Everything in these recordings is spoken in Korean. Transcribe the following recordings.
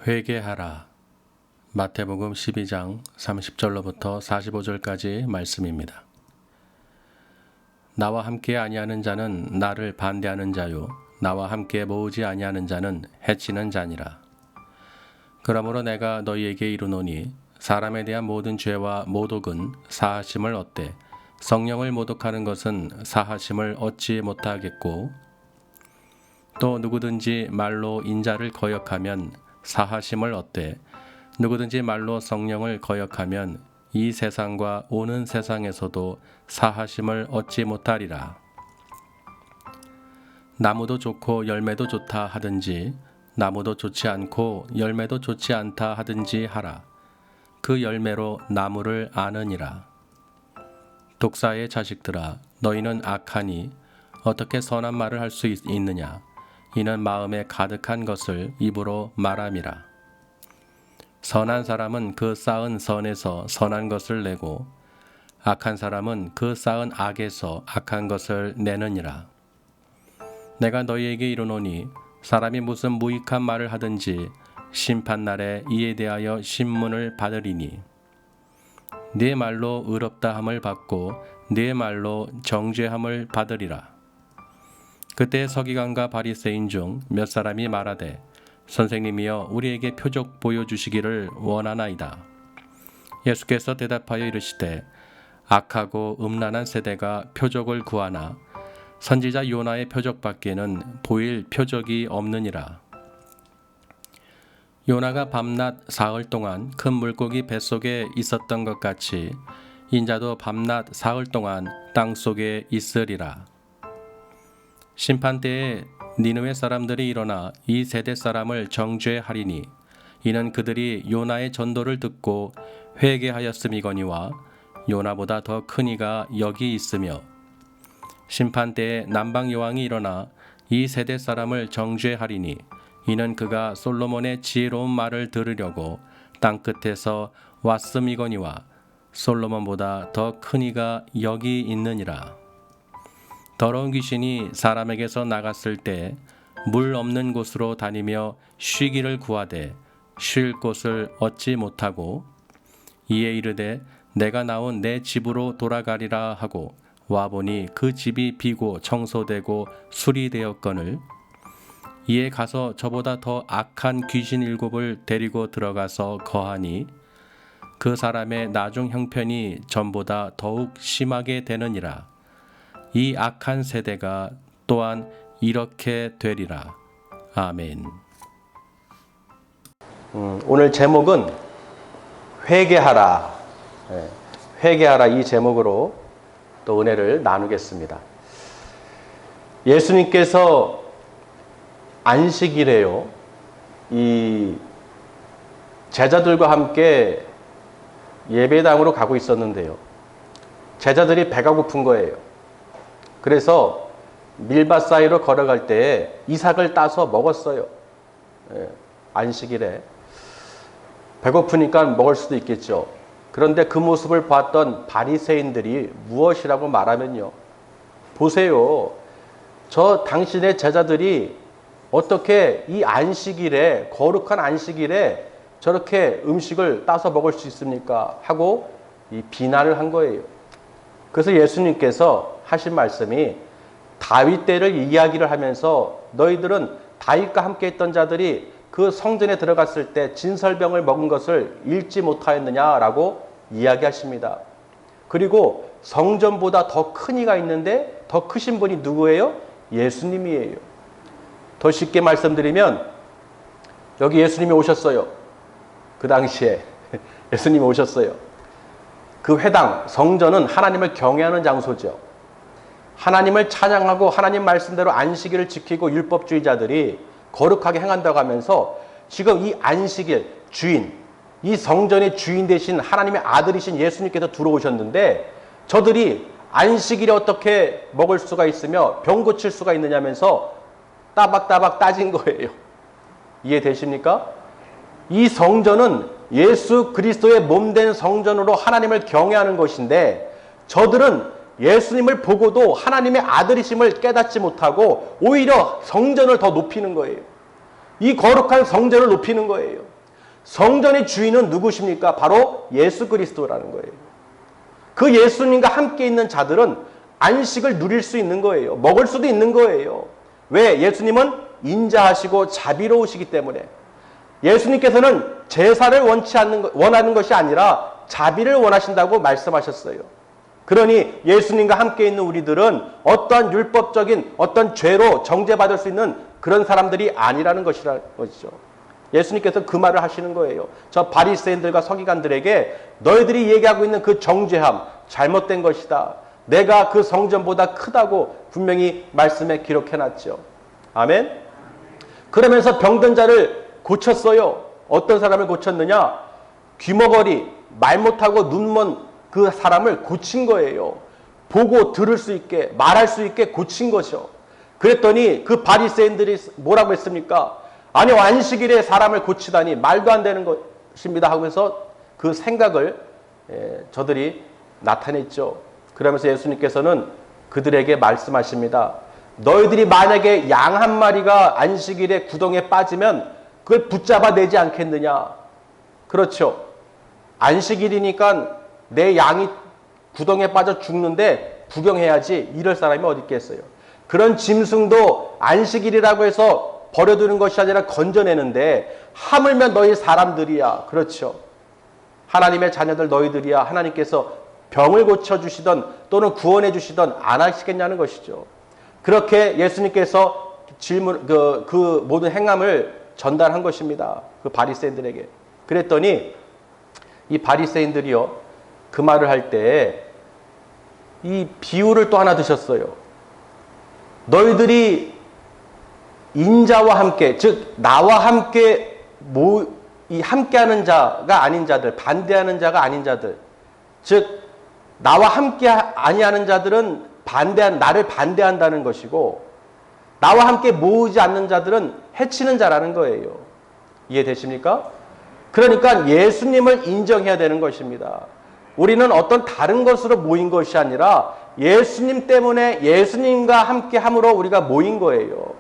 회개하라. 마태복음 12장 30절로부터 45절까지 말씀입니다. 나와 함께 아니하는 자는 나를 반대하는 자요 나와 함께 모으지 아니하는 자는 해치는 자니라. 그러므로 내가 너희에게 이르노니 사람에 대한 모든 죄와 모독은 사하심을 얻되 성령을 모독하는 것은 사하심을 얻지 못하겠고, 또 누구든지 말로 인자를 거역하면 사하심을 얻되 누구든지 말로 성령을 거역하면 이 세상과 오는 세상에서도 사하심을 얻지 못하리라. 나무도 좋고 열매도 좋다 하든지 나무도 좋지 않고 열매도 좋지 않다 하든지 하라. 그 열매로 나무를 아느니라. 독사의 자식들아, 너희는 악하니 어떻게 선한 말을 할 수 있느냐? 이는 마음에 가득한 것을 입으로 말함이라. 선한 사람은 그 쌓은 선에서 선한 것을 내고 악한 사람은 그 쌓은 악에서 악한 것을 내느니라. 내가 너희에게 이르노니 사람이 무슨 무익한 말을 하든지 심판날에 이에 대하여 신문을 받으리니, 네 말로 의롭다함을 받고 네 말로 정죄함을 받으리라. 그때 서기관과 바리새인 중 몇 사람이 말하되, 선생님이여 우리에게 표적 보여주시기를 원하나이다. 예수께서 대답하여 이르시되, 악하고 음란한 세대가 표적을 구하나 선지자 요나의 표적밖에는 보일 표적이 없느니라. 요나가 밤낮 사흘 동안 큰 물고기 뱃속에 있었던 것 같이 인자도 밤낮 사흘 동안 땅속에 있으리라. 심판때에 니느웨 사람들이 일어나 이 세대 사람을 정죄하리니, 이는 그들이 요나의 전도를 듣고 회개하였음이거니와 요나보다 더 큰 이가 여기 있으며, 심판때에 남방 여왕이 일어나 이 세대 사람을 정죄하리니, 이는 그가 솔로몬의 지혜로운 말을 들으려고 땅끝에서 왔음이거니와 솔로몬보다 더 큰 이가 여기 있느니라. 더러운 귀신이 사람에게서 나갔을 때 물 없는 곳으로 다니며 쉬기를 구하되 쉴 곳을 얻지 못하고, 이에 이르되 내가 나온 내 집으로 돌아가리라 하고 와보니 그 집이 비고 청소되고 수리되었거늘, 이에 가서 저보다 더 악한 귀신 7을 데리고 들어가서 거하니 그 사람의 나중 형편이 전보다 더욱 심하게 되느니라. 이 악한 세대가 또한 이렇게 되리라. 아멘. 오늘 제목은 회개하라. 회개하라, 이 제목으로 또 은혜를 나누겠습니다. 예수님께서 안식일에요, 이 제자들과 함께 예배당으로 가고 있었는데요, 제자들이 배가 고픈 거예요. 그래서 밀밭 사이로 걸어갈 때에 이삭을 따서 먹었어요. 안식일에 배고프니까 먹을 수도 있겠죠. 그런데 그 모습을 봤던 바리새인들이 무엇이라고 말하면요, 보세요, 저 당신의 제자들이 어떻게 이 안식일에, 거룩한 안식일에 저렇게 음식을 따서 먹을 수 있습니까? 하고 이 비난을 한 거예요. 그래서 예수님께서 하신 말씀이, 다윗 때를 이야기를 하면서 너희들은 다윗과 함께 있던 자들이 그 성전에 들어갔을 때 진설병을 먹은 것을 읽지 못하였느냐라고 이야기하십니다. 그리고 성전보다 더 큰 이가 있는데 더 크신 분이 누구예요? 예수님이에요. 더 쉽게 말씀드리면 여기 예수님이 오셨어요. 그 당시에 예수님이 오셨어요. 그 회당, 성전은 하나님을 경외하는 장소죠. 하나님을 찬양하고 하나님 말씀대로 안식일을 지키고 율법주의자들이 거룩하게 행한다고 하면서 지금 이 안식일 주인, 이 성전의 주인 되신 하나님의 아들이신 예수님께서 들어오셨는데, 저들이 안식일에 어떻게 먹을 수가 있으며 병 고칠 수가 있느냐면서 따박따박 따진 거예요. 이해되십니까? 이 성전은 예수 그리스도의 몸된 성전으로 하나님을 경외하는 것인데, 저들은 예수님을 보고도 하나님의 아들이심을 깨닫지 못하고 오히려 성전을 더 높이는 거예요. 이 거룩한 성전을 높이는 거예요. 성전의 주인은 누구십니까? 바로 예수 그리스도라는 거예요. 그 예수님과 함께 있는 자들은 안식을 누릴 수 있는 거예요. 먹을 수도 있는 거예요. 왜? 예수님은 인자하시고 자비로우시기 때문에. 예수님께서는 제사를 원하는 것이 아니라 자비를 원하신다고 말씀하셨어요. 그러니 예수님과 함께 있는 우리들은 어떠한 율법적인 어떤 죄로 정죄받을 수 있는 그런 사람들이 아니라는 것이죠. 예수님께서 그 말을 하시는 거예요. 저 바리새인들과 서기관들에게 너희들이 얘기하고 있는 그 정죄함 잘못된 것이다. 내가 그 성전보다 크다고 분명히 말씀에 기록해놨죠. 아멘. 그러면서 병든 자를 고쳤어요. 어떤 사람을 고쳤느냐? 귀머거리, 말 못하고 눈먼 그 사람을 고친 거예요. 보고 들을 수 있게, 말할 수 있게 고친 거죠. 그랬더니 그 바리새인들이 뭐라고 했습니까? 아니, 안식일에 사람을 고치다니 말도 안 되는 것입니다 하면서 그 생각을 저들이 나타냈죠. 그러면서 예수님께서는 그들에게 말씀하십니다. 너희들이 만약에 양 한 마리가 안식일에 구덩이에 빠지면 그걸 붙잡아 내지 않겠느냐? 그렇죠. 안식일이니까 내 양이 구덩이에 빠져 죽는데 구경해야지 이럴 사람이 어디 있겠어요. 그런 짐승도 안식일이라고 해서 버려두는 것이 아니라 건져내는데 하물며 너희 사람들이야. 그렇죠. 하나님의 자녀들 너희들이야. 하나님께서 병을 고쳐주시던 또는 구원해 주시던 안 하시겠냐는 것이죠. 그렇게 예수님께서 그 모든 행함을 전달한 것입니다. 그 바리새인들에게. 그랬더니 이 바리새인들이요, 그 말을 할 때 이 비유를 또 하나 드셨어요. 너희들이 인자와 함께, 즉 나와 함께 함께하는 자가 아닌 자들, 반대하는 자가 아닌 자들, 즉 나와 함께 아니하는 자들은 나를 반대한다는 것이고, 나와 함께 모으지 않는 자들은 해치는 자라는 거예요. 이해되십니까? 그러니까 예수님을 인정해야 되는 것입니다. 우리는 어떤 다른 것으로 모인 것이 아니라 예수님 때문에 예수님과 함께 함으로 우리가 모인 거예요.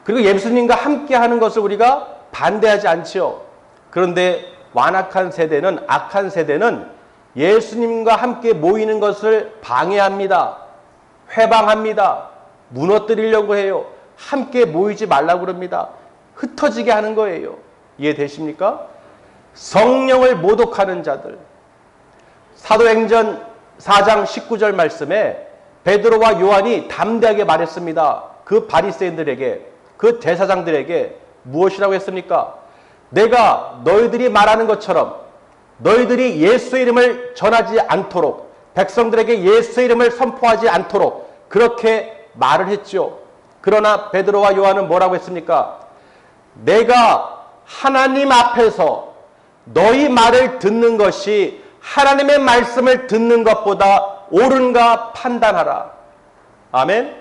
그리고 예수님과 함께 하는 것을 우리가 반대하지 않죠. 그런데 완악한 세대는, 악한 세대는 예수님과 함께 모이는 것을 방해합니다. 회방합니다. 무너뜨리려고 해요. 함께 모이지 말라고 그럽니다. 흩어지게 하는 거예요. 이해되십니까? 성령을 모독하는 자들. 사도행전 4장 19절 말씀에 베드로와 요한이 담대하게 말했습니다. 그 바리새인들에게, 그 제사장들에게 무엇이라고 했습니까? 내가 너희들이 말하는 것처럼 너희들이 예수의 이름을 전하지 않도록, 백성들에게 예수의 이름을 선포하지 않도록 그렇게 말을 했죠. 그러나 베드로와 요한은 뭐라고 했습니까? 내가 하나님 앞에서 너희 말을 듣는 것이 하나님의 말씀을 듣는 것보다 옳은가 판단하라. 아멘.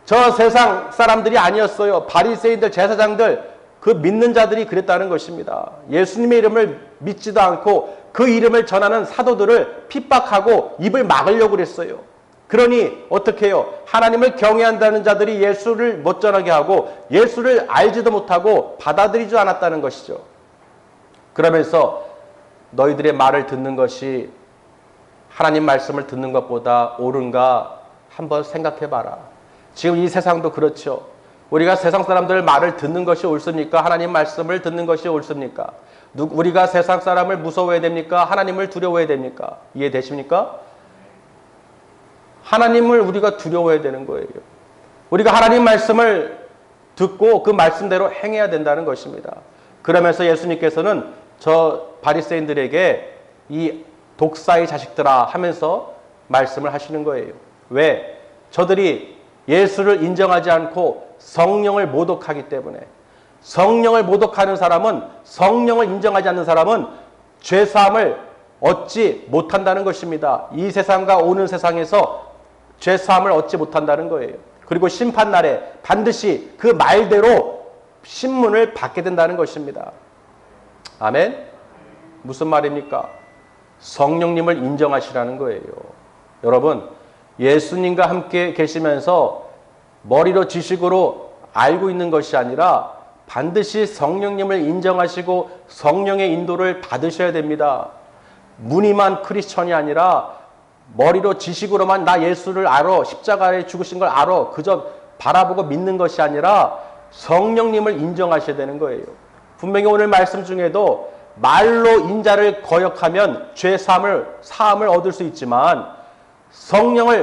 저 세상 사람들이 아니었어요. 바리새인들, 제사장들, 그 믿는 자들이 그랬다는 것입니다. 예수님의 이름을 믿지도 않고 그 이름을 전하는 사도들을 핍박하고 입을 막으려고 그랬어요. 그러니 어떻게 해요? 하나님을 경외한다는 자들이 예수를 못 전하게 하고 예수를 알지도 못하고 받아들이지 않았다는 것이죠. 그러면서 너희들의 말을 듣는 것이 하나님 말씀을 듣는 것보다 옳은가 한번 생각해봐라. 지금 이 세상도 그렇죠. 우리가 세상 사람들 말을 듣는 것이 옳습니까? 하나님 말씀을 듣는 것이 옳습니까? 우리가 세상 사람을 무서워해야 됩니까? 하나님을 두려워해야 됩니까? 이해되십니까? 하나님을 우리가 두려워해야 되는 거예요. 우리가 하나님 말씀을 듣고 그 말씀대로 행해야 된다는 것입니다. 그러면서 예수님께서는 저 바리새인들에게 이 독사의 자식들아 하면서 말씀을 하시는 거예요. 왜? 저들이 예수를 인정하지 않고 성령을 모독하기 때문에. 성령을 모독하는 사람은, 성령을 인정하지 않는 사람은 죄사함을 얻지 못한다는 것입니다. 이 세상과 오는 세상에서 죄사함을 얻지 못한다는 거예요. 그리고 심판날에 반드시 그 말대로 신문을 받게 된다는 것입니다. 아멘? 무슨 말입니까? 성령님을 인정하시라는 거예요. 여러분, 예수님과 함께 계시면서 머리로 지식으로 알고 있는 것이 아니라 반드시 성령님을 인정하시고 성령의 인도를 받으셔야 됩니다. 무늬만 크리스천이 아니라 머리로 지식으로만 나 예수를 알아, 십자가에 죽으신 걸 알아, 그저 바라보고 믿는 것이 아니라 성령님을 인정하셔야 되는 거예요. 분명히 오늘 말씀 중에도 말로 인자를 거역하면 죄 사함을 얻을 수 있지만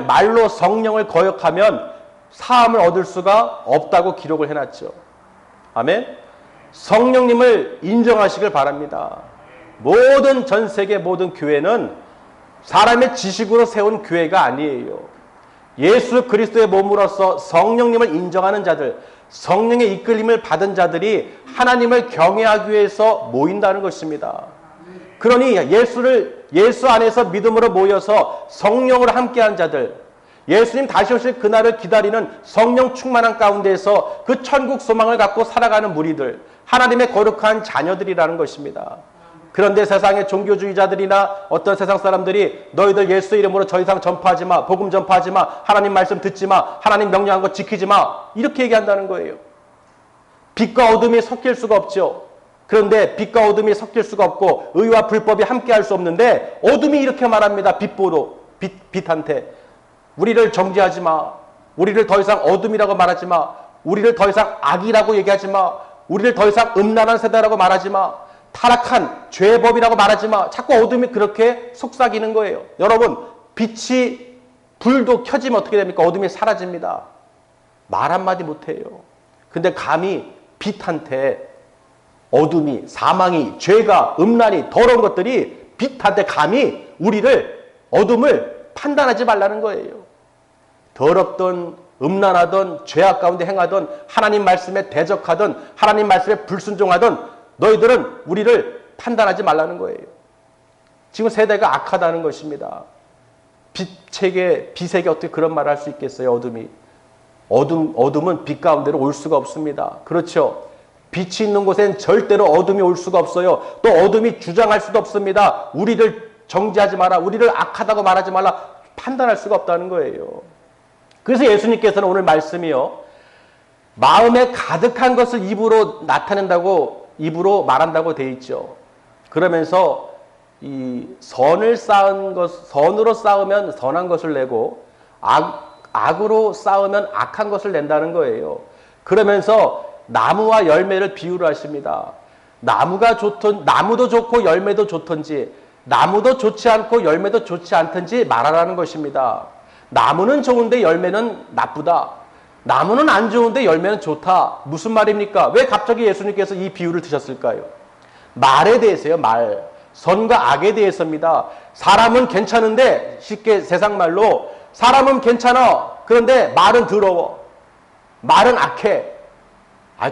말로 성령을 거역하면 사함을 얻을 수가 없다고 기록을 해놨죠. 아멘. 성령님을 인정하시길 바랍니다. 모든 전 세계 모든 교회는 사람의 지식으로 세운 교회가 아니에요. 예수 그리스도의 몸으로서 성령님을 인정하는 자들, 성령의 이끌림을 받은 자들이 하나님을 경외하기 위해서 모인다는 것입니다. 그러니 예수 안에서 믿음으로 모여서 성령으로 함께한 자들, 예수님 다시 오실 그날을 기다리는 성령 충만한 가운데에서 그 천국 소망을 갖고 살아가는 무리들, 하나님의 거룩한 자녀들이라는 것입니다. 그런데 세상의 종교주의자들이나 어떤 세상 사람들이 너희들 예수 이름으로 더 이상 전파하지 마, 복음 전파하지 마, 하나님 말씀 듣지 마, 하나님 명령한 거 지키지 마, 이렇게 얘기한다는 거예요. 빛과 어둠이 섞일 수가 없죠. 그런데 빛과 어둠이 섞일 수가 없고 의와 불법이 함께할 수 없는데 어둠이 이렇게 말합니다. 빛한테 우리를 정죄하지 마, 우리를 더 이상 어둠이라고 말하지 마, 우리를 더 이상 악이라고 얘기하지 마, 우리를 더 이상 음란한 세대라고 말하지 마, 타락한 죄의 법이라고 말하지 마. 자꾸 어둠이 그렇게 속삭이는 거예요. 여러분, 불도 켜지면 어떻게 됩니까? 어둠이 사라집니다. 말 한마디 못해요. 근데 감히 빛한테 어둠이, 사망이, 죄가, 음란이, 더러운 것들이 빛한테 감히 어둠을 판단하지 말라는 거예요. 더럽던 음란하던 죄악 가운데 행하던 하나님 말씀에 대적하던 하나님 말씀에 불순종하던 너희들은 우리를 판단하지 말라는 거예요. 지금 세대가 악하다는 것입니다. 빛에게 어떻게 그런 말을 할 수 있겠어요? 어둠은 빛 가운데로 올 수가 없습니다. 그렇죠? 빛이 있는 곳엔 절대로 어둠이 올 수가 없어요. 또 어둠이 주장할 수도 없습니다. 우리를 정죄하지 마라, 우리를 악하다고 말하지 말라, 판단할 수가 없다는 거예요. 그래서 예수님께서는 오늘 말씀이요, 마음에 가득한 것을 입으로 말한다고 돼 있죠. 그러면서 이 선으로 싸우면 선한 것을 내고 악으로 싸우면 악한 것을 낸다는 거예요. 그러면서 나무와 열매를 비유를 하십니다. 나무도 좋고 열매도 좋든지, 나무도 좋지 않고 열매도 좋지 않든지 말하라는 것입니다. 나무는 좋은데 열매는 나쁘다. 나무는 안 좋은데 열매는 좋다. 무슨 말입니까? 왜 갑자기 예수님께서 이 비유를 드셨을까요? 말에 대해서요, 말. 선과 악에 대해서입니다. 사람은 괜찮은데, 쉽게 세상 말로, 사람은 괜찮아. 그런데 말은 더러워. 말은 악해.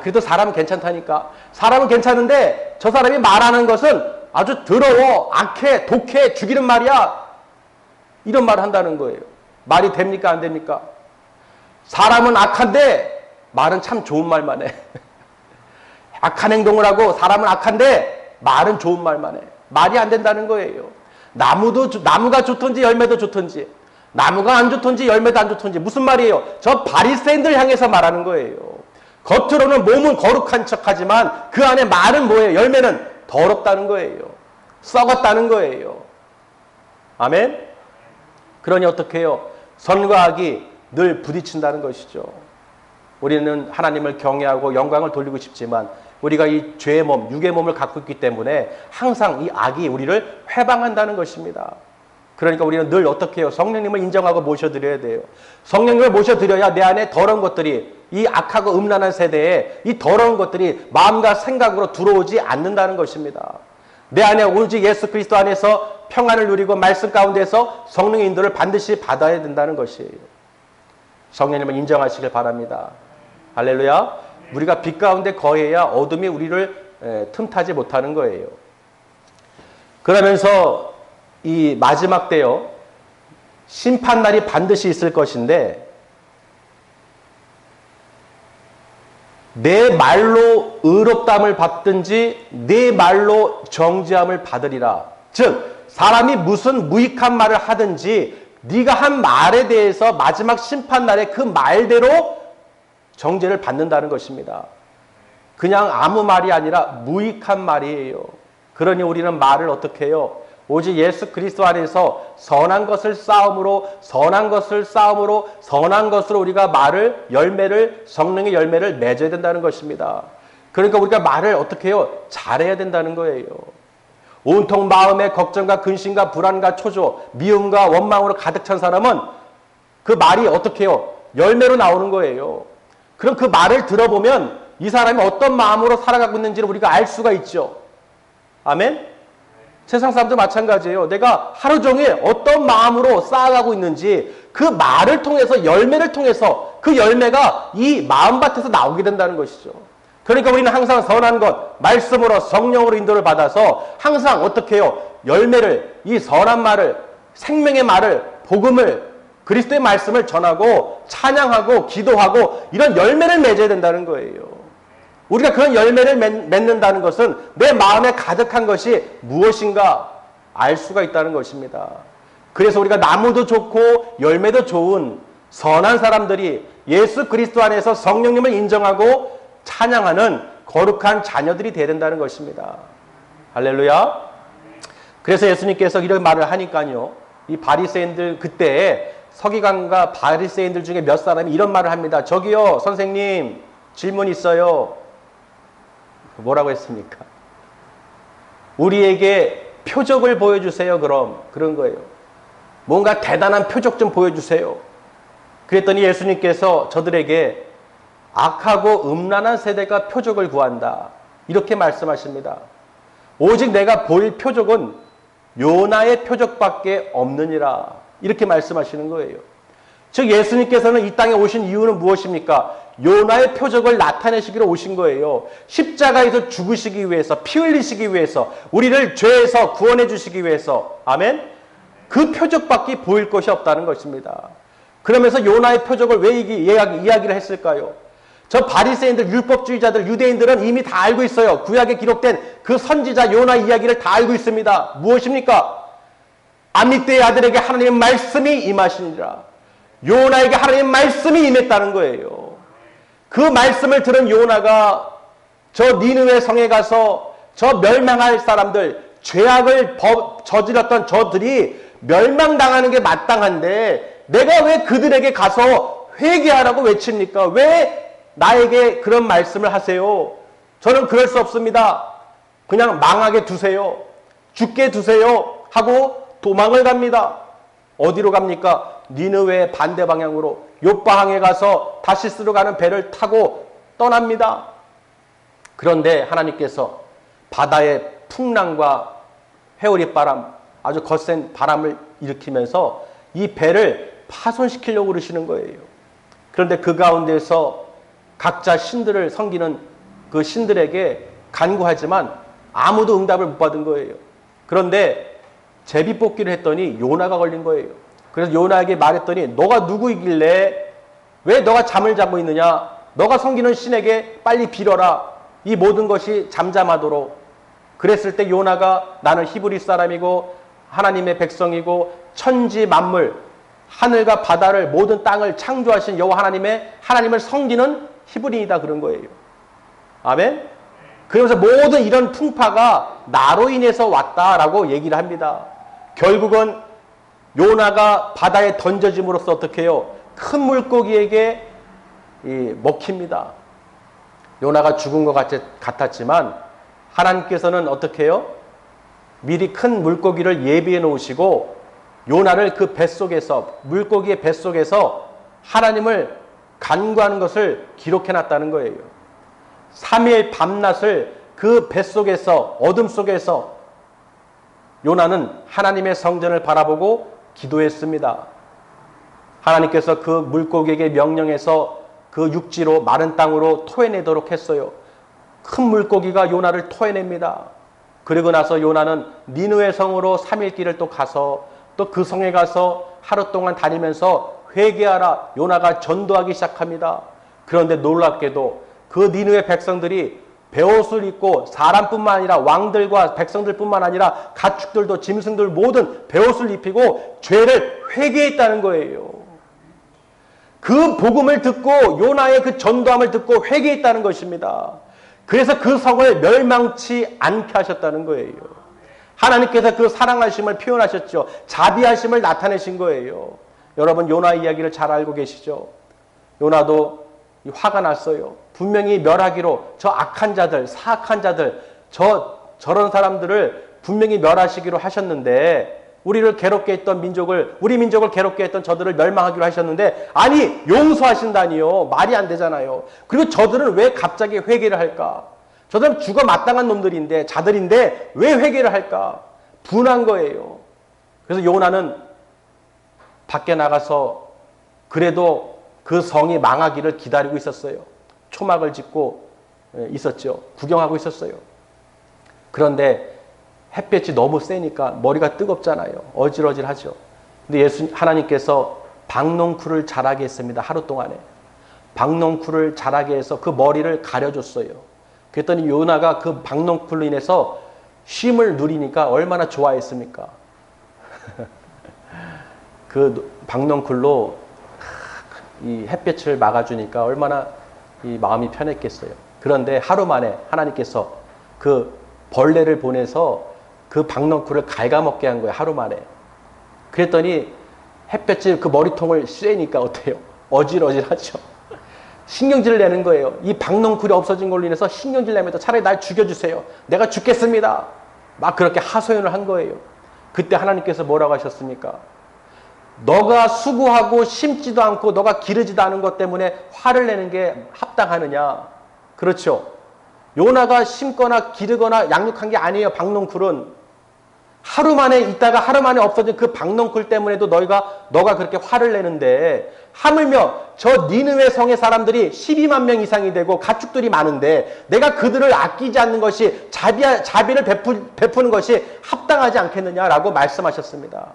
그래도 사람은 괜찮다니까. 사람은 괜찮은데, 저 사람이 말하는 것은 아주 더러워, 악해, 독해, 죽이는 말이야. 이런 말을 한다는 거예요. 말이 됩니까? 안 됩니까? 사람은 악한데 말은 참 좋은 말만 해. 악한 행동을 하고 사람은 악한데 말은 좋은 말만 해. 말이 안 된다는 거예요. 나무가 좋든지 열매도 좋든지, 나무가 안 좋든지 열매도 안 좋든지, 무슨 말이에요? 저 바리새인들 향해서 말하는 거예요. 겉으로는 몸은 거룩한 척하지만 그 안에 말은 뭐예요? 열매는 더럽다는 거예요. 썩었다는 거예요. 아멘? 그러니 어떻게 해요? 선과 악이 늘 부딪힌다는 것이죠. 우리는 하나님을 경외하고 영광을 돌리고 싶지만 우리가 이 죄의 몸, 육의 몸을 갖고 있기 때문에 항상 이 악이 우리를 회방한다는 것입니다. 그러니까 우리는 늘 어떻게 해요? 성령님을 인정하고 모셔드려야 돼요. 성령님을 모셔드려야 내 안에 더러운 것들이, 이 악하고 음란한 세대에 이 더러운 것들이 마음과 생각으로 들어오지 않는다는 것입니다. 내 안에 오직 예수 그리스도 안에서 평안을 누리고 말씀 가운데서 성령의 인도를 반드시 받아야 된다는 것이에요. 성령님을 인정하시길 바랍니다. 할렐루야. 우리가 빛 가운데 거해야 어둠이 우리를 틈타지 못하는 거예요. 그러면서 이 마지막 때요, 심판날이 반드시 있을 것인데 내 말로 의롭다함을 받든지 내 말로 정죄함을 받으리라. 즉 사람이 무슨 무익한 말을 하든지 네가 한 말에 대해서 마지막 심판날에 그 말대로 정죄를 받는다는 것입니다. 그냥 아무 말이 아니라 무익한 말이에요. 그러니 우리는 말을 어떻게 해요? 오직 예수 그리스도 안에서 선한 것을 싸움으로 선한 것으로 우리가 열매를 성령의 열매를 맺어야 된다는 것입니다. 그러니까 우리가 말을 어떻게 해요? 잘해야 된다는 거예요. 온통 마음에 걱정과 근심과 불안과 초조, 미움과 원망으로 가득 찬 사람은 그 말이 어떻게 해요? 열매로 나오는 거예요. 그럼 그 말을 들어보면 이 사람이 어떤 마음으로 살아가고 있는지를 우리가 알 수가 있죠. 아멘? 세상 사람도 마찬가지예요. 내가 하루 종일 어떤 마음으로 쌓아가고 있는지 그 말을 통해서 열매를 통해서 그 열매가 이 마음밭에서 나오게 된다는 것이죠. 그러니까 우리는 항상 선한 것, 말씀으로 성령으로 인도를 받아서 항상 어떻게 해요? 열매를, 이 선한 말을, 생명의 말을, 복음을, 그리스도의 말씀을 전하고 찬양하고 기도하고 이런 열매를 맺어야 된다는 거예요. 우리가 그런 열매를 맺는다는 것은 내 마음에 가득한 것이 무엇인가 알 수가 있다는 것입니다. 그래서 우리가 나무도 좋고 열매도 좋은 선한 사람들이 예수 그리스도 안에서 성령님을 인정하고 찬양하는 거룩한 자녀들이 되어야 된다는 것입니다. 할렐루야. 그래서 예수님께서 이런 말을 하니까요. 이 바리새인들 그때 서기관과 바리새인들 중에 몇 사람이 이런 말을 합니다. 저기요 선생님 질문 있어요. 뭐라고 했습니까? 우리에게 표적을 보여주세요. 그런 거예요. 뭔가 대단한 표적 좀 보여주세요. 그랬더니 예수님께서 저들에게 악하고 음란한 세대가 표적을 구한다. 이렇게 말씀하십니다. 오직 내가 보일 표적은 요나의 표적밖에 없느니라. 이렇게 말씀하시는 거예요. 즉 예수님께서는 이 땅에 오신 이유는 무엇입니까? 요나의 표적을 나타내시기로 오신 거예요. 십자가에서 죽으시기 위해서, 피 흘리시기 위해서, 우리를 죄에서 구원해 주시기 위해서. 아멘? 그 표적밖에 보일 것이 없다는 것입니다. 그러면서 요나의 표적을 왜 이야기를 했을까요? 저 바리새인들, 율법주의자들, 유대인들은 이미 다 알고 있어요. 구약에 기록된 그 선지자 요나 이야기를 다 알고 있습니다. 무엇입니까? 암미떼의 아들에게 하나님의 말씀이 임하시니라. 요나에게 하나님의 말씀이 임했다는 거예요. 그 말씀을 들은 요나가 저 니느웨 성에 가서 저 멸망할 사람들, 죄악을 저질렀던 저들이 멸망당하는 게 마땅한데 내가 왜 그들에게 가서 회개하라고 외칩니까? 왜 나에게 그런 말씀을 하세요? 저는 그럴 수 없습니다. 그냥 망하게 두세요. 죽게 두세요. 하고 도망을 갑니다. 어디로 갑니까? 니느웨 반대 방향으로 요바항에 가서 다시스로 가는 배를 타고 떠납니다. 그런데 하나님께서 바다의 풍랑과 회오리 바람, 아주 거센 바람을 일으키면서 이 배를 파손시키려고 그러시는 거예요. 그런데 그 가운데서 각자 신들을 섬기는 그 신들에게 간구하지만 아무도 응답을 못 받은 거예요. 그런데 제비뽑기를 했더니 요나가 걸린 거예요. 그래서 요나에게 말했더니 너가 누구이길래 왜 너가 잠을 자고 있느냐? 너가 섬기는 신에게 빨리 빌어라. 이 모든 것이 잠잠하도록. 그랬을 때 요나가 나는 히브리 사람이고 하나님의 백성이고 천지 만물 하늘과 바다를 모든 땅을 창조하신 여호와 하나님을 섬기는 히브리이다 그런 거예요. 아멘? 그러면서 모든 이런 풍파가 나로 인해서 왔다라고 얘기를 합니다. 결국은 요나가 바다에 던져짐으로써 어떻게 해요? 큰 물고기에게 먹힙니다. 요나가 죽은 것 같았지만 하나님께서는 어떻게 해요? 미리 큰 물고기를 예비해 놓으시고 요나를 그 뱃속에서 물고기의 뱃속에서 하나님을 간구하는 것을 기록해 놨다는 거예요. 3일 밤낮을 그 뱃속에서 어둠 속에서 요나는 하나님의 성전을 바라보고 기도했습니다. 하나님께서 그 물고기에게 명령해서 그 육지로 마른 땅으로 토해내도록 했어요. 큰 물고기가 요나를 토해냅니다. 그리고 나서 요나는 니느웨 성으로 3일 길을 또 가서 또 그 성에 가서 하루 동안 다니면서 회개하라. 요나가 전도하기 시작합니다. 그런데 놀랍게도 그 니느웨 백성들이 베옷을 입고 사람뿐만 아니라 왕들과 백성들뿐만 아니라 가축들도 짐승들 모든 베옷을 입히고 죄를 회개했다는 거예요. 그 복음을 듣고 요나의 그 전도함을 듣고 회개했다는 것입니다. 그래서 그 성을 멸망치 않게 하셨다는 거예요. 하나님께서 그 사랑하심을 표현하셨죠. 자비하심을 나타내신 거예요. 여러분 요나 이야기를 잘 알고 계시죠? 요나도 화가 났어요. 분명히 멸하기로 저 악한 자들, 사악한 자들, 저런 사람들을 분명히 멸하시기로 하셨는데 우리를 괴롭게 했던 우리 민족을 괴롭게 했던 저들을 멸망하기로 하셨는데 아니 용서하신다니요. 말이 안 되잖아요. 그리고 저들은 왜 갑자기 회개를 할까? 저들은 죽어 마땅한 놈들인데 자들인데 왜 회개를 할까? 분한 거예요. 그래서 요나는 밖에 나가서 그래도 그 성이 망하기를 기다리고 있었어요. 초막을 짓고 있었죠. 구경하고 있었어요. 그런데 햇볕이 너무 세니까 머리가 뜨겁잖아요. 어질어질하죠. 근데 하나님께서 박농쿨을 자라게 했습니다. 하루 동안에. 박농쿨을 자라게 해서 그 머리를 가려줬어요. 그랬더니 요나가 그 박농쿨로 인해서 쉼을 누리니까 얼마나 좋아했습니까? 그 박농쿨로 이 햇볕을 막아주니까 얼마나 이 마음이 편했겠어요. 그런데 하루 만에 하나님께서 그 벌레를 보내서 그 박넝쿨을 갉아먹게 한 거예요. 하루 만에. 그랬더니 햇볕이 그 머리통을 쐬니까 어때요? 어질어질하죠. 신경질을 내는 거예요. 이 박넝쿨이 없어진 걸로 인해서 신경질 내면서 차라리 날 죽여주세요. 내가 죽겠습니다. 막 그렇게 하소연을 한 거예요. 그때 하나님께서 뭐라고 하셨습니까? 너가 수고하고 심지도 않고 너가 기르지도 않은 것 때문에 화를 내는 게 합당하느냐? 그렇죠. 요나가 심거나 기르거나 양육한 게 아니에요. 박농쿨은. 하루 만에 있다가 하루 만에 없어진 그 박농쿨 때문에도 너가 그렇게 화를 내는데 하물며 저 니느웨 성의 사람들이 12만 명 이상이 되고 가축들이 많은데 내가 그들을 아끼지 않는 것이 자비를 베푸는 것이 합당하지 않겠느냐라고 말씀하셨습니다.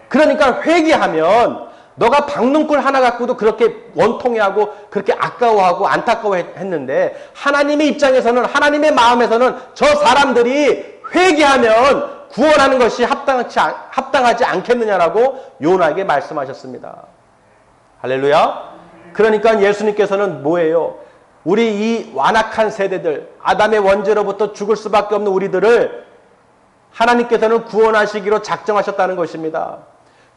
그러니까 회개하면 너가 박농쿨 하나 갖고도 그렇게 원통해하고 그렇게 아까워하고 안타까워했는데 하나님의 입장에서는 하나님의 마음에서는 저 사람들이 회개하면 구원하는 것이 합당하지 않겠느냐라고 요나에게 말씀하셨습니다. 할렐루야. 그러니까 예수님께서는 뭐예요? 우리 이 완악한 세대들, 아담의 원죄로부터 죽을 수밖에 없는 우리들을 하나님께서는 구원하시기로 작정하셨다는 것입니다.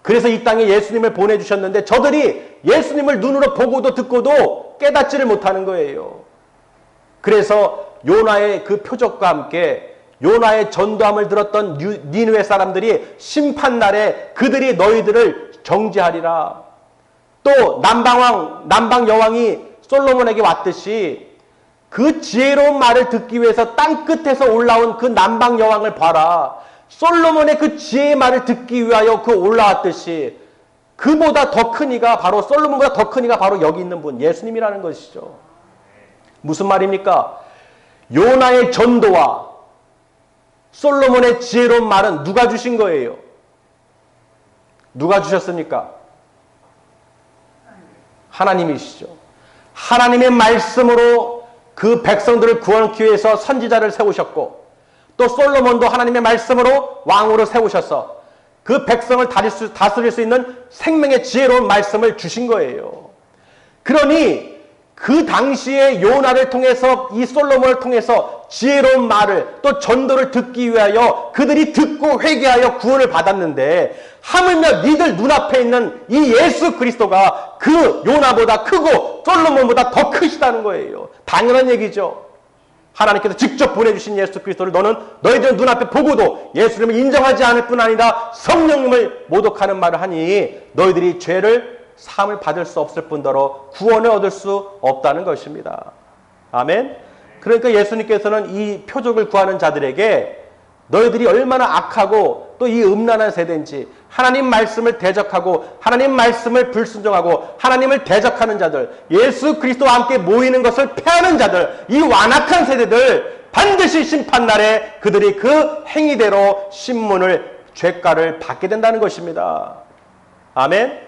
그래서 이 땅에 예수님을 보내주셨는데 저들이 예수님을 눈으로 보고도 듣고도 깨닫지를 못하는 거예요. 그래서 요나의 그 표적과 함께 요나의 전도함을 들었던 니느웨 사람들이 심판날에 그들이 너희들을 정죄하리라. 또 남방 여왕이 솔로몬에게 왔듯이 그 지혜로운 말을 듣기 위해서 땅 끝에서 올라온 그 남방 여왕을 봐라. 솔로몬의 그 지혜의 말을 듣기 위하여 그 올라왔듯이 그보다 더 큰 이가 바로 솔로몬보다 더 큰 이가 바로 여기 있는 분 예수님이라는 것이죠. 무슨 말입니까? 요나의 전도와 솔로몬의 지혜로운 말은 누가 주신 거예요? 누가 주셨습니까? 하나님이시죠. 하나님의 말씀으로 그 백성들을 구원하기 위해서 선지자를 세우셨고 또 솔로몬도 하나님의 말씀으로 왕으로 세우셔서 그 백성을 다스릴 수 있는 생명의 지혜로운 말씀을 주신 거예요. 그러니 그 당시에 요나를 통해서 이 솔로몬을 통해서 지혜로운 말을 또 전도를 듣기 위하여 그들이 듣고 회개하여 구원을 받았는데 하물며 니들 눈앞에 있는 이 예수 그리스도가 그 요나보다 크고 솔로몬보다 더 크시다는 거예요. 당연한 얘기죠. 하나님께서 직접 보내주신 예수 그리스도를 너희들 눈앞에 보고도 예수님을 인정하지 않을 뿐 아니라 성령님을 모독하는 말을 하니 너희들이 죄를 사함을 받을 수 없을 뿐더러 구원을 얻을 수 없다는 것입니다. 아멘. 그러니까 예수님께서는 이 표적을 구하는 자들에게 너희들이 얼마나 악하고 또 이 음란한 세대인지 하나님 말씀을 대적하고 하나님 말씀을 불순종하고 하나님을 대적하는 자들, 예수 그리스도와 함께 모이는 것을 패하는 자들, 이 완악한 세대들 반드시 심판날에 그들이 그 행위대로 죄가를 받게 된다는 것입니다. 아멘.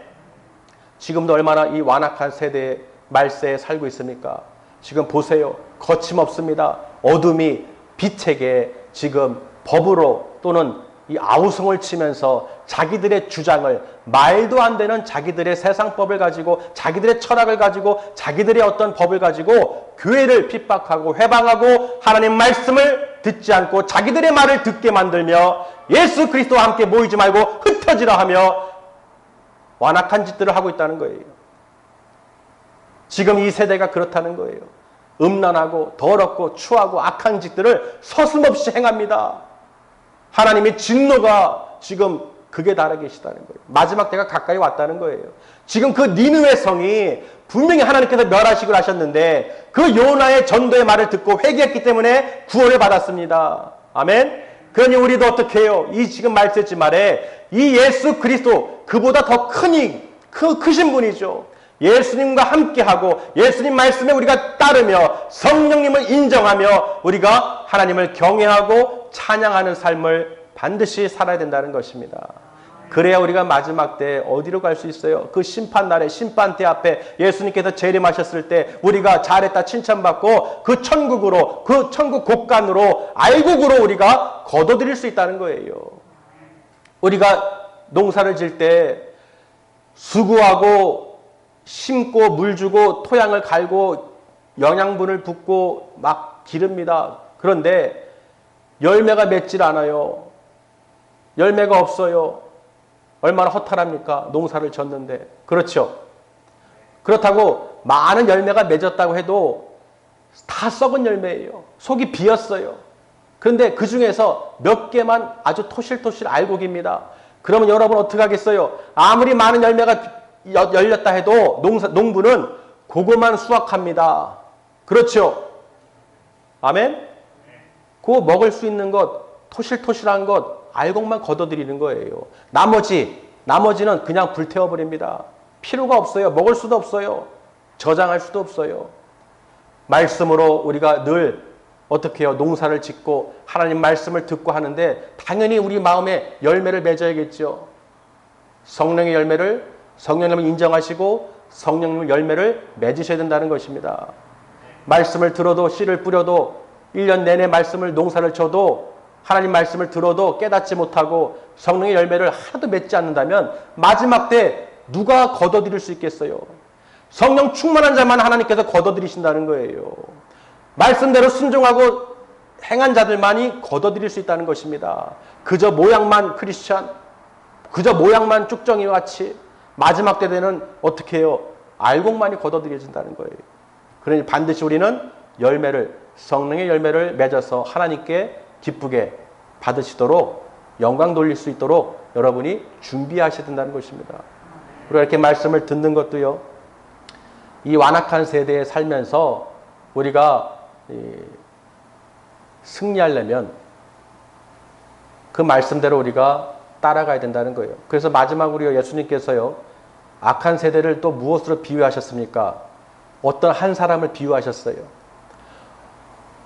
지금도 얼마나 이 완악한 세대의 말세에 살고 있습니까? 지금 보세요. 거침없습니다. 어둠이 빛에게 지금 법으로 또는 이 아우성을 치면서 자기들의 주장을 말도 안 되는 자기들의 세상법을 가지고 자기들의 철학을 가지고 자기들의 어떤 법을 가지고 교회를 핍박하고 회방하고 하나님 말씀을 듣지 않고 자기들의 말을 듣게 만들며 예수 그리스도와 함께 모이지 말고 흩어지라 하며 완악한 짓들을 하고 있다는 거예요. 지금 이 세대가 그렇다는 거예요. 음란하고 더럽고 추하고 악한 짓들을 서슴없이 행합니다. 하나님의 진노가 지금 극에 달해 계시다는 거예요. 마지막 때가 가까이 왔다는 거예요. 지금 그 니느웨 성이 분명히 하나님께서 멸하시기로 하셨는데 그 요나의 전도의 말을 듣고 회개했기 때문에 구원을 받았습니다. 아멘. 그러니 우리도 어떻게 해요? 이 지금 말씀했지 말에 이 예수 그리스도 그보다 더 크신 분이죠. 예수님과 함께하고 예수님 말씀에 우리가 따르며 성령님을 인정하며 우리가 하나님을 경외하고 찬양하는 삶을 반드시 살아야 된다는 것입니다. 그래야 우리가 마지막 때 어디로 갈 수 있어요? 그 심판날에 심판대 앞에 예수님께서 재림하셨을 때 우리가 잘했다 칭찬받고 그 천국으로 그 천국 곳간으로 알곡으로 우리가 거둬들일 수 있다는 거예요. 우리가 농사를 질 때 수고하고 심고 물 주고 토양을 갈고 영양분을 붓고 막 기릅니다. 그런데 열매가 맺질 않아요. 열매가 없어요. 얼마나 허탈합니까? 농사를 졌는데. 그렇죠. 그렇다고 많은 열매가 맺었다고 해도 다 썩은 열매예요. 속이 비었어요. 그런데 그 중에서 몇 개만 아주 토실토실 알곡입니다. 그러면 여러분 어떻게 하겠어요? 아무리 많은 열매가 열렸다 해도 농부는 그것만 수확합니다. 그렇죠? 아멘? 그거 먹을 수 있는 것, 토실토실한 것, 알곡만 걷어들이는 거예요. 나머지는 그냥 불태워버립니다. 필요가 없어요. 먹을 수도 없어요. 저장할 수도 없어요. 말씀으로 우리가 늘 어떻게 해요? 농사를 짓고 하나님 말씀을 듣고 하는데 당연히 우리 마음에 열매를 맺어야겠죠. 성령의 열매를 성령님을 인정하시고 성령님 열매를 맺으셔야 된다는 것입니다. 말씀을 들어도 씨를 뿌려도 1년 내내 말씀을 농사를 쳐도 하나님 말씀을 들어도 깨닫지 못하고 성령의 열매를 하나도 맺지 않는다면 마지막 때 누가 거둬들일 수 있겠어요? 성령 충만한 자만 하나님께서 거둬들이신다는 거예요. 말씀대로 순종하고 행한 자들만이 거둬들일 수 있다는 것입니다. 그저 모양만 크리스찬, 그저 모양만 쭉정이와 같이 마지막 때 되는 어떻게 해요? 알곡만이 거둬들여진다는 거예요. 그러니 반드시 우리는 성령의 열매를 맺어서 하나님께 기쁘게 받으시도록 영광 돌릴 수 있도록 여러분이 준비하셔야 된다는 것입니다. 우리가 이렇게 말씀을 듣는 것도요. 이 완악한 세대에 살면서 우리가 승리하려면 그 말씀대로 우리가 따라가야 된다는 거예요. 그래서 마지막으로 예수님께서요. 악한 세대를 또 무엇으로 비유하셨습니까? 어떤 한 사람을 비유하셨어요.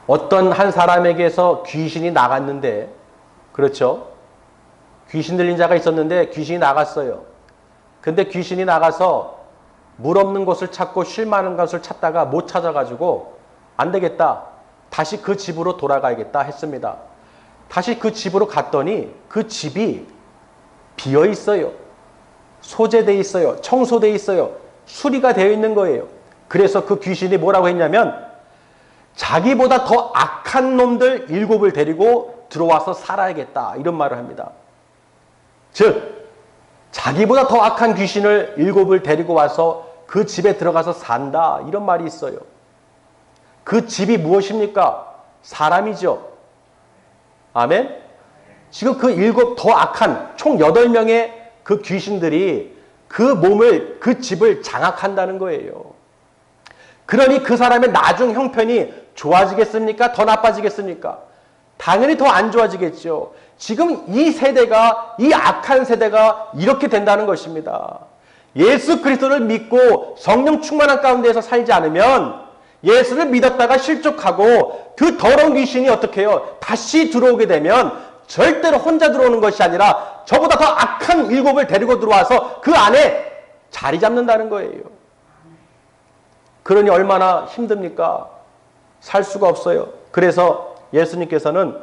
어떤 한 사람에게서 귀신이 나갔는데, 그렇죠? 귀신 들린 자가 있었는데 귀신이 나갔어요. 근데 귀신이 나가서 물 없는 곳을 찾고 쉴 만한 곳을 찾다가 못 찾아가지고 안 되겠다. 다시 그 집으로 돌아가야겠다 했습니다. 다시 그 집으로 갔더니 그 집이 비어 있어요. 소재되어 있어요. 청소되어 있어요. 수리가 되어 있는 거예요. 그래서 그 귀신이 뭐라고 했냐면 자기보다 더 악한 놈들 7을 데리고 들어와서 살아야겠다. 이런 말을 합니다. 즉 자기보다 더 악한 귀신을 7을 데리고 와서 그 집에 들어가서 산다. 이런 말이 있어요. 그 집이 무엇입니까? 사람이죠. 아멘? 지금 그 7 더 악한 총 8명의 그 귀신들이 그 집을 장악한다는 거예요. 그러니 그 사람의 나중 형편이 좋아지겠습니까? 더 나빠지겠습니까? 당연히 더 안 좋아지겠죠. 지금 이 악한 세대가 이렇게 된다는 것입니다. 예수 그리스도를 믿고 성령 충만한 가운데에서 살지 않으면 예수를 믿었다가 실족하고 그 더러운 귀신이 어떻게 해요? 다시 들어오게 되면 절대로 혼자 들어오는 것이 아니라 저보다 더 악한 7을 데리고 들어와서 그 안에 자리 잡는다는 거예요. 그러니 얼마나 힘듭니까? 살 수가 없어요. 그래서 예수님께서는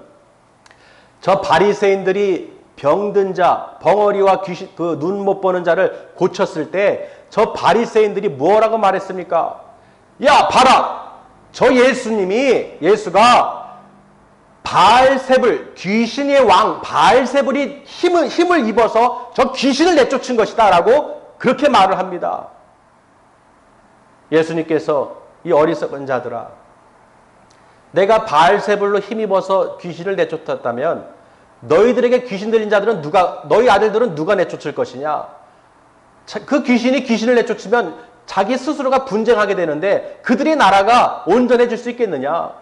저 바리새인들이 병든 자, 벙어리와 귀신, 그 눈 못 보는 자를 고쳤을 때 저 바리새인들이 뭐라고 말했습니까? 야, 봐라! 저 예수가 바알세불, 귀신의 왕 바알세불이 힘을 입어서 저 귀신을 내쫓은 것이다 라고 그렇게 말을 합니다. 예수님께서 이 어리석은 자들아, 내가 바알세불로 힘입어서 귀신을 내쫓았다면 너희들에게 귀신 들린 자들은 너희 아들들은 누가 내쫓을 것이냐? 그 귀신이 귀신을 내쫓으면 자기 스스로가 분쟁하게 되는데 그들의 나라가 온전해질 수 있겠느냐?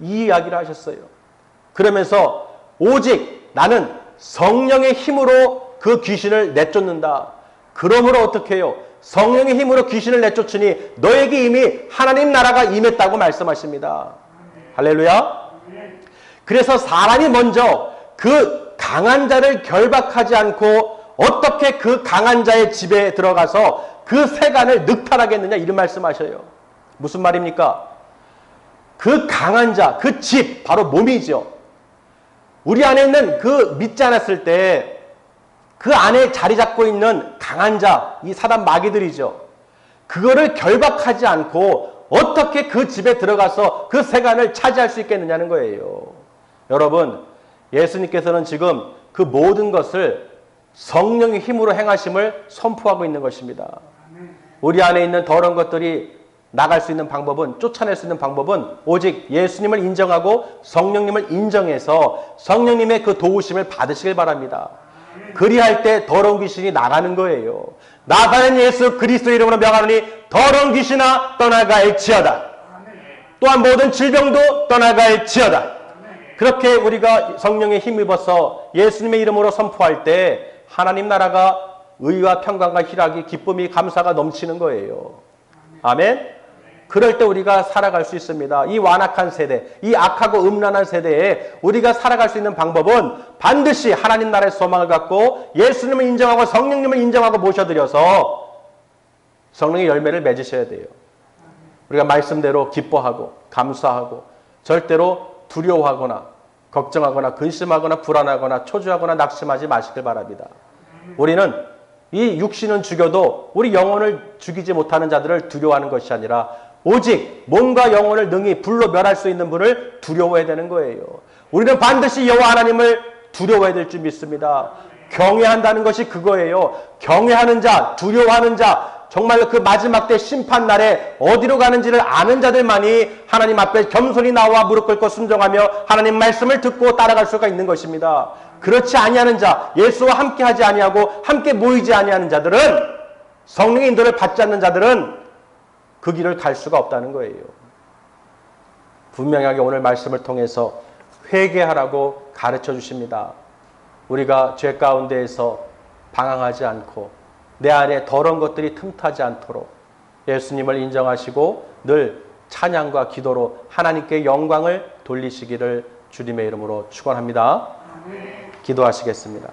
이 이야기를 하셨어요. 그러면서 오직 나는 성령의 힘으로 그 귀신을 내쫓는다. 그러므로 어떻게 해요? 성령의 힘으로 귀신을 내쫓으니 너에게 이미 하나님 나라가 임했다고 말씀하십니다. 할렐루야. 그래서 사람이 먼저 그 강한 자를 결박하지 않고 어떻게 그 강한 자의 집에 들어가서 그 세간을 늑탈하겠느냐 이런 말씀하셔요. 무슨 말입니까? 그 강한 자, 그 집, 바로 몸이죠. 우리 안에 있는 그 믿지 않았을 때 그 안에 자리 잡고 있는 강한 자, 이 사단 마귀들이죠. 그거를 결박하지 않고 어떻게 그 집에 들어가서 그 세간을 차지할 수 있겠느냐는 거예요. 여러분, 예수님께서는 지금 그 모든 것을 성령의 힘으로 행하심을 선포하고 있는 것입니다. 우리 안에 있는 더러운 것들이 나갈 수 있는 방법은, 쫓아낼 수 있는 방법은 오직 예수님을 인정하고 성령님을 인정해서 성령님의 그 도우심을 받으시길 바랍니다. 그리할 때 더러운 귀신이 나가는 거예요. 나사렛 예수 그리스도 이름으로 명하노니 더러운 귀신아 떠나갈지어다. 또한 모든 질병도 떠나갈지어다. 그렇게 우리가 성령에 힘입어서 예수님의 이름으로 선포할 때 하나님 나라가 의와 평강과 희락이 기쁨이 감사가 넘치는 거예요. 아멘. 그럴 때 우리가 살아갈 수 있습니다. 이 완악한 세대, 이 악하고 음란한 세대에 우리가 살아갈 수 있는 방법은 반드시 하나님 나라의 소망을 갖고 예수님을 인정하고 성령님을 인정하고 모셔드려서 성령의 열매를 맺으셔야 돼요. 우리가 말씀대로 기뻐하고 감사하고 절대로 두려워하거나 걱정하거나 근심하거나 불안하거나 초조하거나 낙심하지 마시길 바랍니다. 우리는 이 육신은 죽여도 우리 영혼을 죽이지 못하는 자들을 두려워하는 것이 아니라 오직 몸과 영혼을 능히 불로 멸할 수 있는 분을 두려워해야 되는 거예요. 우리는 반드시 여호와 하나님을 두려워해야 될 줄 믿습니다. 경외한다는 것이 그거예요. 경외하는 자, 두려워하는 자, 정말로 그 마지막 때 심판 날에 어디로 가는지를 아는 자들만이 하나님 앞에 겸손히 나와 무릎 꿇고 순종하며 하나님 말씀을 듣고 따라갈 수가 있는 것입니다. 그렇지 아니하는 자, 예수와 함께 하지 아니하고 함께 모이지 아니하는 자들은, 성령의 인도를 받지 않는 자들은 그 길을 갈 수가 없다는 거예요. 분명하게 오늘 말씀을 통해서 회개하라고 가르쳐 주십니다. 우리가 죄 가운데에서 방황하지 않고 내 안에 더러운 것들이 틈타지 않도록 예수님을 인정하시고 늘 찬양과 기도로 하나님께 영광을 돌리시기를 주님의 이름으로 축원합니다. 기도하시겠습니다.